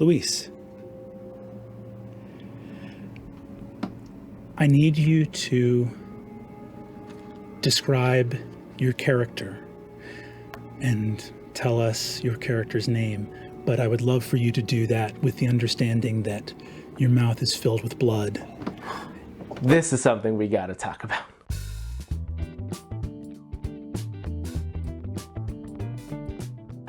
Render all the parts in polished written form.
Luis, I need you to describe your character and tell us your character's name, but I would love for you to do that with the understanding that your mouth is filled with blood. This is something we gotta talk about.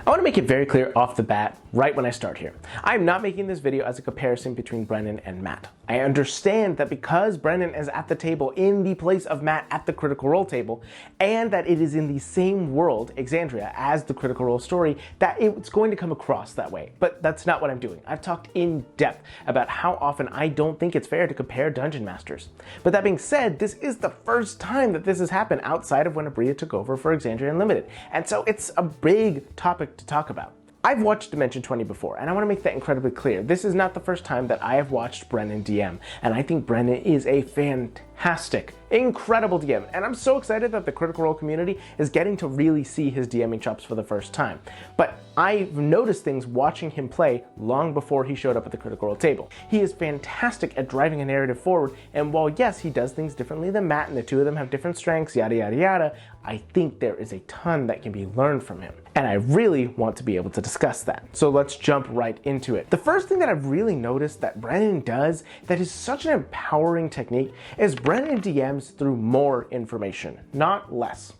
I want to make it very clear off the bat, right when I start here. I'm not making this video as a comparison between Brennan and Matt. I understand that because Brennan is at the table in the place of Matt at the Critical Role table, and that it is in the same world, Exandria, as the Critical Role story, that it's going to come across that way. But that's not what I'm doing. I've talked in depth about how often I don't think it's fair to compare Dungeon Masters. But that being said, this is the first time that this has happened outside of when Aabria took over for Exandria Unlimited. And so it's a big topic to talk about. I've watched Dimension 20 before, and I want to make that incredibly clear. This is not the first time that I have watched Brennan DM, and I think Brennan is a fantastic, incredible DM, and I'm so excited that the Critical Role community is getting to really see his DMing chops for the first time. But I've noticed things watching him play long before he showed up at the Critical Role table. He is fantastic at driving a narrative forward, and while yes, he does things differently than Matt, and the two of them have different strengths, yada yada yada, I think there is a ton that can be learned from him. And I really want to be able to discuss that. So let's jump right into it. The first thing that I've really noticed that Brennan does that is such an empowering technique is Brennan DMs through more information, not less.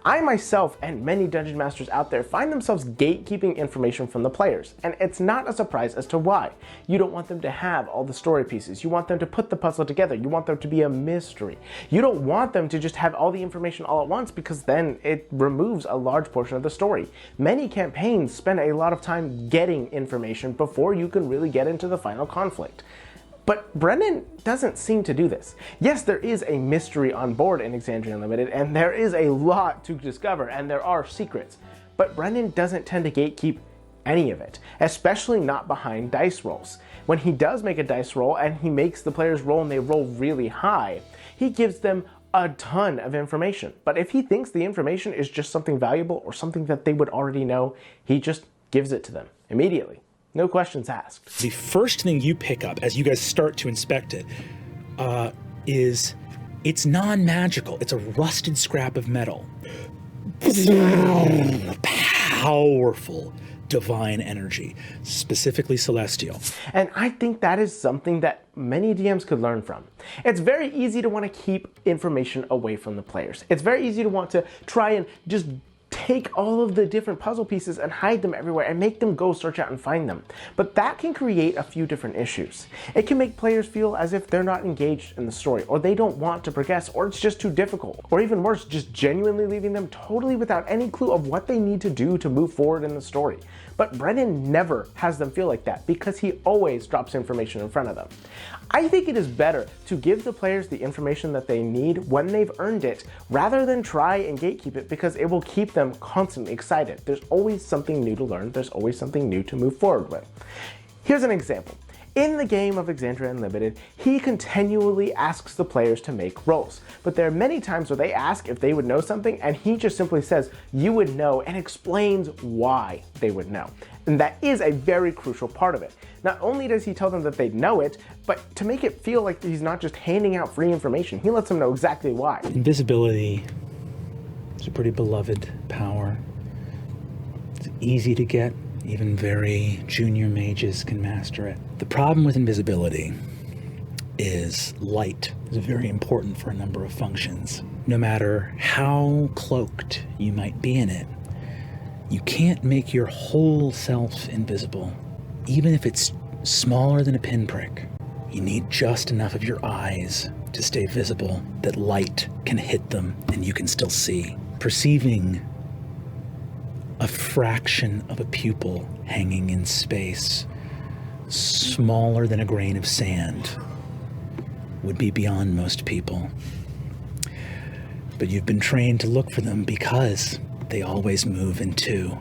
I myself and many Dungeon Masters out there find themselves gatekeeping information from the players, and it's not a surprise as to why. You don't want them to have all the story pieces. You want them to put the puzzle together. You want there to be a mystery. You don't want them to just have all the information all at once, because then it removes a large portion of the story. Many campaigns spend a lot of time getting information before you can really get into the final conflict. But Brennan doesn't seem to do this. Yes, there is a mystery on board in Exandria Unlimited, and there is a lot to discover, and there are secrets. But Brennan doesn't tend to gatekeep any of it, especially not behind dice rolls. When he does make a dice roll, and he makes the players roll and they roll really high, he gives them a ton of information. But if he thinks the information is just something valuable or something that they would already know, he just gives it to them immediately. No questions asked. The first thing you pick up as you guys start to inspect it is it's non-magical. It's a rusted scrap of metal. Powerful divine energy, specifically celestial. And I think that is something that many DMs could learn from. It's very easy to want to keep information away from the players. It's very easy to want to try and just take all of the different puzzle pieces and hide them everywhere and make them go search out and find them. But that can create a few different issues. It can make players feel as if they're not engaged in the story, or they don't want to progress, or it's just too difficult, or even worse, just genuinely leaving them totally without any clue of what they need to do to move forward in the story. But Brennan never has them feel like that, because he always drops information in front of them. I think it is better to give the players the information that they need when they've earned it, rather than try and gatekeep it, because it will keep them constantly excited. There's always something new to learn. There's always something new to move forward with. Here's an example. In the game of Exandria Unlimited, he continually asks the players to make rolls. But there are many times where they ask if they would know something, and he just simply says, "You would know," and explains why they would know. And that is a very crucial part of it. Not only does he tell them that they know it, but to make it feel like he's not just handing out free information, he lets them know exactly why. Invisibility is a pretty beloved power. It's easy to get. Even very junior mages can master it. The problem with invisibility is light is very important for a number of functions. No matter how cloaked you might be in it, you can't make your whole self invisible, even if it's smaller than a pinprick. You need just enough of your eyes to stay visible that light can hit them and you can still see. Perceiving a fraction of a pupil hanging in space, smaller than a grain of sand, would be beyond most people. But you've been trained to look for them because they always move in two.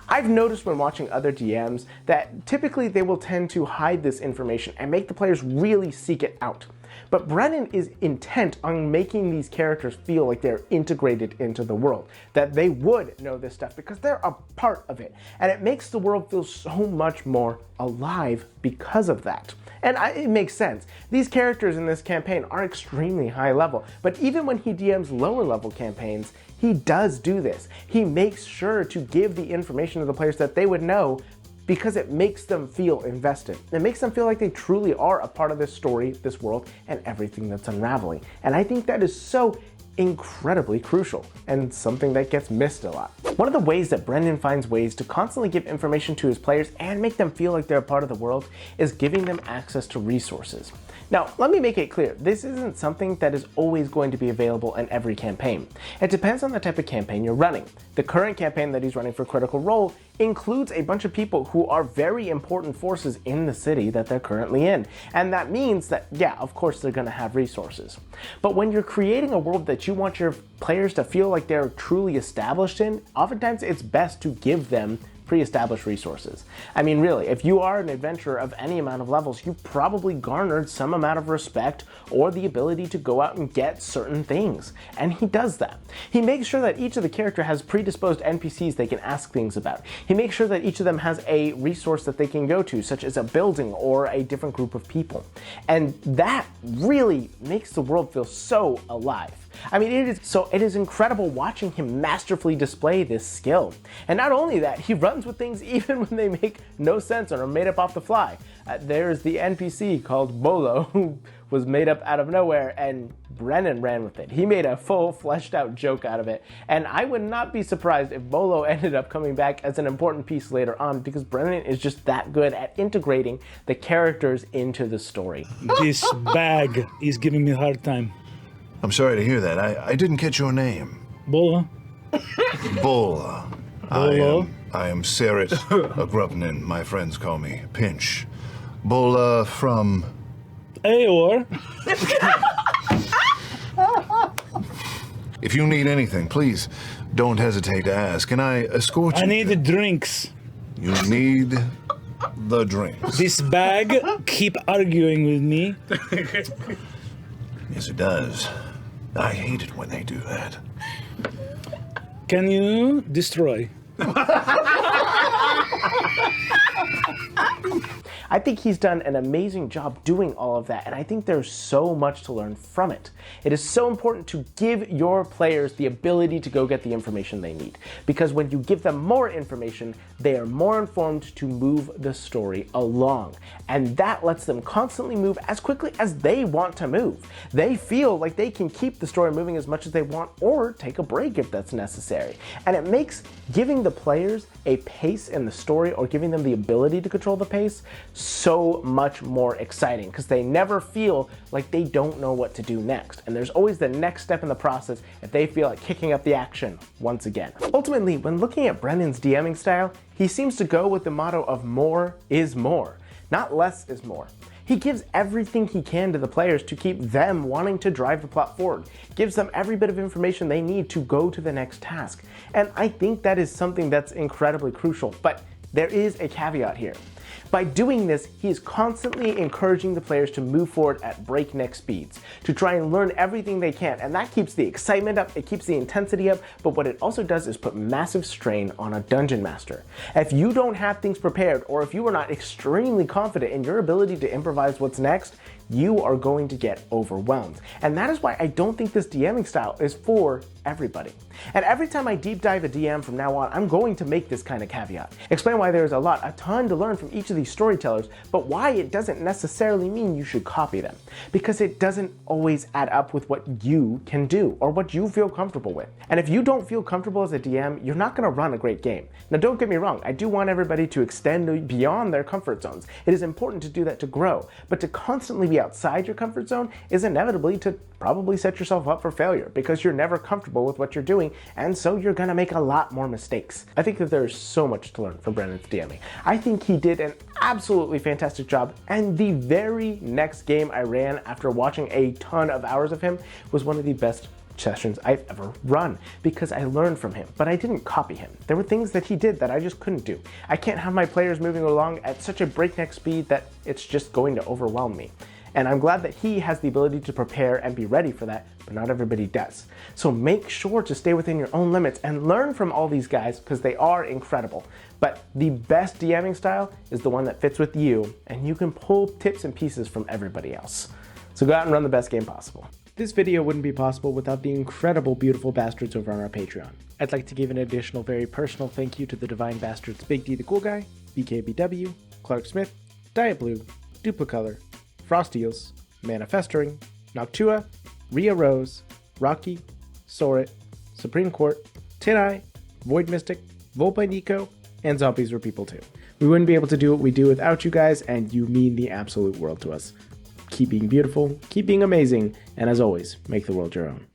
I've noticed when watching other DMs that typically they will tend to hide this information and make the players really seek it out. But Brennan is intent on making these characters feel like they're integrated into the world, that they would know this stuff because they're a part of it. And it makes the world feel so much more alive because of that. And it makes sense. These characters in this campaign are extremely high level, but even when he DMs lower level campaigns, he does do this. He makes sure to give the information to the players that they would know because it makes them feel invested. It makes them feel like they truly are a part of this story, this world, and everything that's unraveling. And I think that is so incredibly crucial and something that gets missed a lot. One of the ways that Brendan finds ways to constantly give information to his players and make them feel like they're a part of the world is giving them access to resources. Now, let me make it clear, this isn't something that is always going to be available in every campaign. It depends on the type of campaign you're running. The current campaign that he's running for Critical Role includes a bunch of people who are very important forces in the city that they're currently in. And that means that, yeah, of course they're gonna have resources. But when you're creating a world that you want your players to feel like they're truly established in, oftentimes it's best to give them pre-established resources. I mean, really, if you are an adventurer of any amount of levels, you've probably garnered some amount of respect or the ability to go out and get certain things. And he does that. He makes sure that each of the character has predisposed NPCs they can ask things about. He makes sure that each of them has a resource that they can go to, such as a building or a different group of people. And that really makes the world feel so alive. I mean, it is incredible watching him masterfully display this skill. And not only that, he runs with things even when they make no sense or are made up off the fly. There's the NPC called Bolo, who was made up out of nowhere, and Brennan ran with it. He made a full fleshed out joke out of it. And I would not be surprised if Bolo ended up coming back as an important piece later on, because Brennan is just that good at integrating the characters into the story. This bag is giving me a hard time. I'm sorry to hear that. I didn't catch your name. Bola? Bola. Bolo? I am Sarit Agrupnin. My friends call me Pinch. Bola from... Aor? If you need anything, please don't hesitate to ask. Can I escort you? I need the drinks. You need the drinks. This bag keep arguing with me. Yes, it does. I hate it when they do that. Can you destroy? I think he's done an amazing job doing all of that, and I think there's so much to learn from it. It is so important to give your players the ability to go get the information they need, because when you give them more information, they are more informed to move the story along, and that lets them constantly move as quickly as they want to move. They feel like they can keep the story moving as much as they want, or take a break if that's necessary, and it makes giving the players a pace in the story, or giving them the ability to control the pace, so much more exciting, because they never feel like they don't know what to do next. And there's always the next step in the process if they feel like kicking up the action once again. Ultimately, when looking at Brennan's DMing style, he seems to go with the motto of more is more, not less is more. He gives everything he can to the players to keep them wanting to drive the plot forward, gives them every bit of information they need to go to the next task. And I think that is something that's incredibly crucial, but there is a caveat here. By doing this, he is constantly encouraging the players to move forward at breakneck speeds, to try and learn everything they can, and that keeps the excitement up, it keeps the intensity up, but what it also does is put massive strain on a dungeon master. If you don't have things prepared, or if you are not extremely confident in your ability to improvise what's next, you are going to get overwhelmed. And that is why I don't think this DMing style is for everybody. And every time I deep dive a DM from now on, I'm going to make this kind of caveat. Explain why there's a ton to learn from each of these storytellers, but why it doesn't necessarily mean you should copy them. Because it doesn't always add up with what you can do, or what you feel comfortable with. And if you don't feel comfortable as a DM, you're not gonna run a great game. Now don't get me wrong, I do want everybody to extend beyond their comfort zones. It is important to do that to grow, but to constantly be outside your comfort zone is inevitably to probably set yourself up for failure, because you're never comfortable with what you're doing, and so you're gonna make a lot more mistakes. I think that there's so much to learn from Brennan's DMing. I think he did an absolutely fantastic job, and the very next game I ran after watching a ton of hours of him was one of the best sessions I've ever run, because I learned from him, but I didn't copy him. There were things that he did that I just couldn't do. I can't have my players moving along at such a breakneck speed that it's just going to overwhelm me. And I'm glad that he has the ability to prepare and be ready for that, but not everybody does. So make sure to stay within your own limits and learn from all these guys because they are incredible. But the best DMing style is the one that fits with you, and you can pull tips and pieces from everybody else. So go out and run the best game possible. This video wouldn't be possible without the incredible Beautiful Bastards over on our Patreon. I'd like to give an additional very personal thank you to the Divine Bastards Big D the Cool Guy, BKBW, Clark Smith, Diet Blue, Duplicolor, Frosteals, Manifestoring, Noctua, Rhea Rose, Rocky, Sorit, Supreme Court, Tin-Eye, Void Mystic, Volpe Nico, and Zombies Were People Too. We wouldn't be able to do what we do without you guys, and you mean the absolute world to us. Keep being beautiful, keep being amazing, and as always, make the world your own.